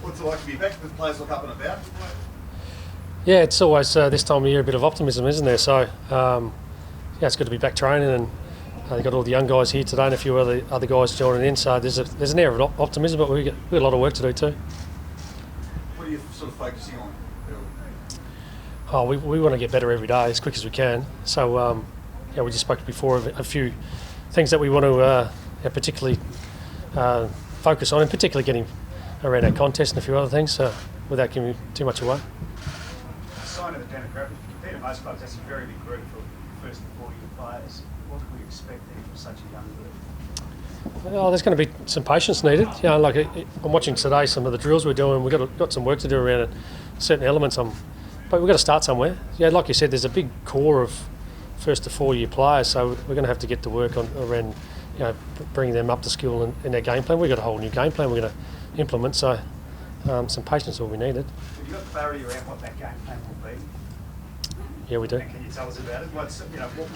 What's it like to be back? The players look up and about? Yeah, it's always this time of year a bit of optimism, isn't there? So, yeah, it's good to be back training, and they've got all the young guys here today and a few other guys joining in. So there's an air of optimism, but we've got a lot of work to do too. What are you sort of focusing on? Oh, we want to get better every day as quick as we can. So, yeah, we just spoke before of a few things that we want to particularly focus on, and particularly getting around our contest and a few other things, without giving too much away. A sign of the demographic. Compared to most clubs, that's a very big group for first and 40 players. What can we expect there from such a young group? Well, there's going to be some patience needed. You know, like I'm watching today some of the drills we're doing. We've got some work to do around certain elements. But we've got to start somewhere. Yeah, like you said, there's a big core of first to 4 year players, so we're going to have to get to work around, you know, bringing them up to skill in their game plan. We've got a whole new game plan we're going to implement, so some patience will be needed. Have you got clarity around what that game plan will be? Yeah, we do. And can you tell us about it? What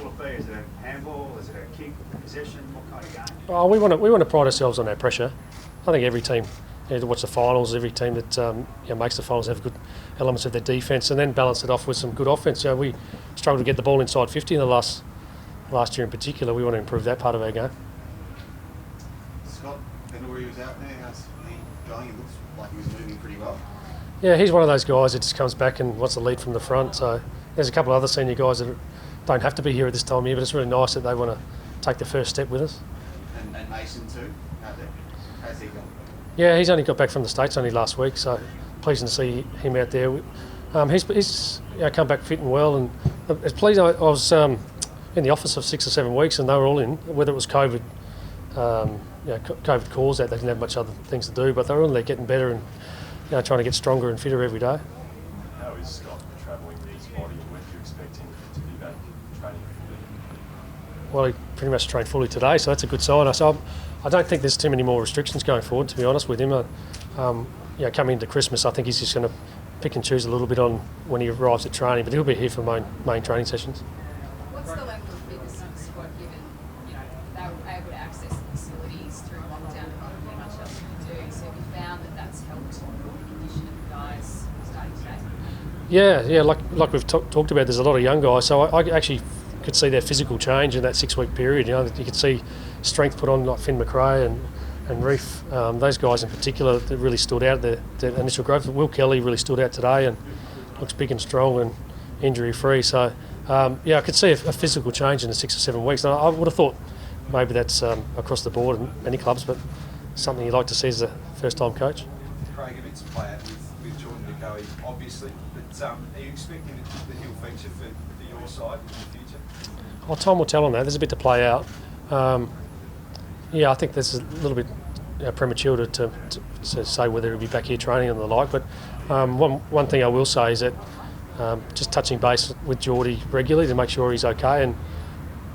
will it be? Is it a handball? Is it a kick? Possession? What kind of game? Oh, we want to pride ourselves on our pressure. I think every team, to watch the finals, every team that makes the finals have good elements of their defence, and then balance it off with some good offence. You know, we struggled to get the ball inside 50 in the last year in particular. We want to improve that part of our game. Scott, Vendori was out there. How's he going? It looks like he was moving pretty well. Yeah, he's one of those guys that just comes back and wants to lead from the front. So there's a couple of other senior guys that don't have to be here at this time of year, but it's really nice that they want to take the first step with us. And Mason too, out there. How's he going? Yeah, he's only got back from the States only last week, so pleasing to see him out there. He's come back fit and well, and it's pleasing. I was in the office for 6 or 7 weeks, and they were all in, whether it was COVID, COVID caused that. They didn't have much other things to do, but they were all there getting better and trying to get stronger and fitter every day. How is Scott travelling with his body, and when do you expect him to be back training fully? Well, he pretty much trained fully today, so that's a good sign. So I don't think there's too many more restrictions going forward, to be honest with him. Coming into Christmas, I think he's just going to pick and choose a little bit on when he arrives at training, but he'll be here for main training sessions. What's the level of fitness of the squad given, they were able to access the facilities through lockdown and not really much else to do? So have you found that that's helped the condition of the guys starting today? Yeah, like we've talked about, there's a lot of young guys, so I actually could see their physical change in that 6 week period. You could see strength put on, like Finn McRae and Reef, those guys in particular that really stood out, their initial growth. Will Kelly really stood out today and looks big and strong and injury free. So I could see a physical change in the 6 or 7 weeks. And I would have thought maybe that's across the board in many clubs, but something you'd like to see as a first time coach. Craig, a bit to play out with Jordan to go, obviously, but are you expecting that he'll feature for your side in the future? Well, time will tell on that. There's a bit to play out. I think there's a little bit premature to say whether he'll be back here training and the like, but one thing I will say is that just touching base with Geordie regularly to make sure he's okay, and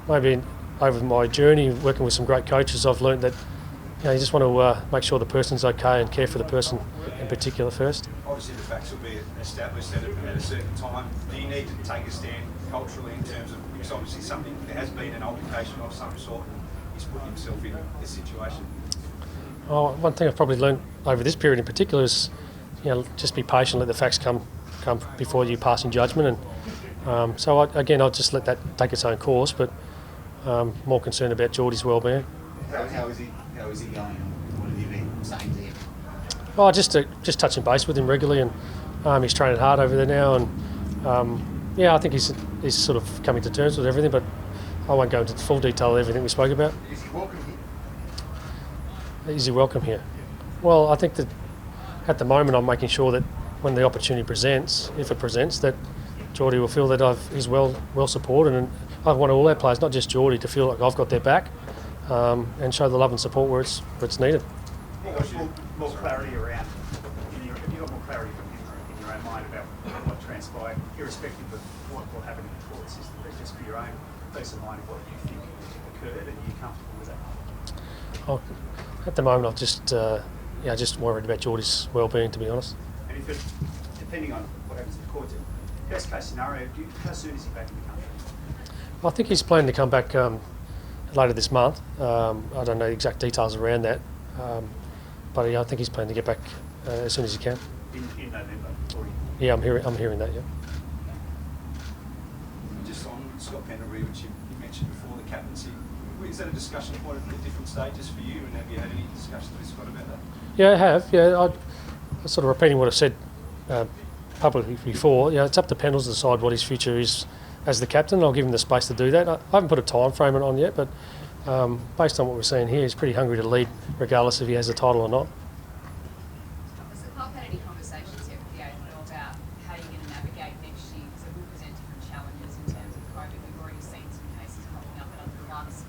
maybe over my journey working with some great coaches, I've learned that you just want to make sure the person's okay and care for the person in particular first. Obviously the facts will be established at a certain time. Do you need to take a stand culturally in terms of, because obviously there has been an altercation of some sort and he's put himself in this situation? Oh, one thing I've probably learned over this period in particular is just be patient, let the facts come before you pass in judgment, and I'll just let that take its own course, but more concerned about Geordie's well-being. How is he going? What have you been saying to him? Oh, just touching base with him regularly, and he's training hard over there now, and I think he's sort of coming to terms with everything, but I won't go into full detail of everything we spoke about. Is he welcome here? Is he welcome here? Well, I think that at the moment I'm making sure that when the opportunity presents, if it presents, that Geordie will feel that he's well supported, and I want all our players, not just Geordie, to feel like I've got their back and show the love and support where it's needed. More clarity around, have you got more clarity in your own mind about what transpired, irrespective of what will happen in the court system, but just for your own peace of mind of what you think occurred, and you're comfortable with that? At the moment, I've just worried about Geordie's well-being, to be honest. And if it, depending on what happens in the court, best case scenario, how soon is he back in the country? I think he's planning to come back later this month. I don't know the exact details around that, but I think he's planning to get back as soon as he can. in November? Or Yeah, I'm hearing that. Yeah. Just on Scott Pendlebury, which you mentioned before, the captaincy, is that a discussion point at different stages for you, and have you had any discussions with Scott about that? Yeah, I have. Yeah, I'm sort of repeating what I've said publicly before. It's up to Pendles to decide what his future is as the captain. I'll give him the space to do that. I haven't put a time frame on yet, but based on what we're seeing here, he's pretty hungry to lead, regardless if he has the title or not. Has the club had any conversations yet with the AFL about how you're going to navigate next year? Because it will present different challenges in terms of COVID. We've already seen some cases popping up at other clubs,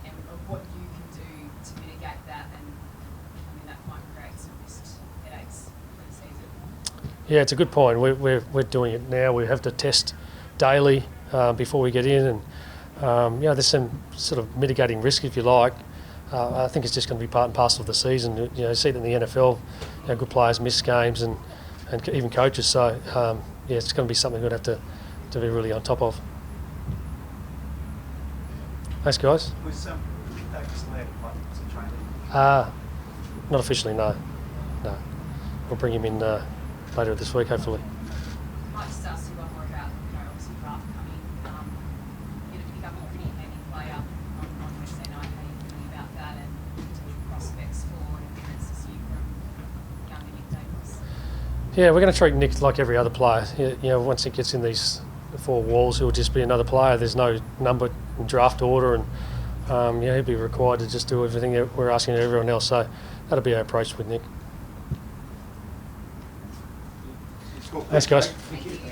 and of what you can do to mitigate that, and I mean that might create some missed headaches for the season. Yeah, it's a good point. We're doing it now. We have to test daily before we get in, and there's some sort of mitigating risk, if you like. I think it's just going to be part and parcel of the season. You see it in the NFL. Good players miss games, and even coaches. So it's going to be something we're going to have to be really on top of. Thanks, guys. Was Davis allowed to play as a trainee? Not officially, no. We'll bring him in later this week, hopefully. I might just ask you one more about, obviously draft coming. You're going to pick up a pretty heavy player on Wednesday night. How are you feeling about that, and potential prospects for an appearance this year from younger Nick Davis? Yeah, we're going to treat Nick like every other player. Once he gets in these four walls, he'll just be another player. There's no number in draft order, and he'll be required to just do everything that we're asking of everyone else. So that'll be our approach with Nick. Cool. Thanks, guys. Thank you.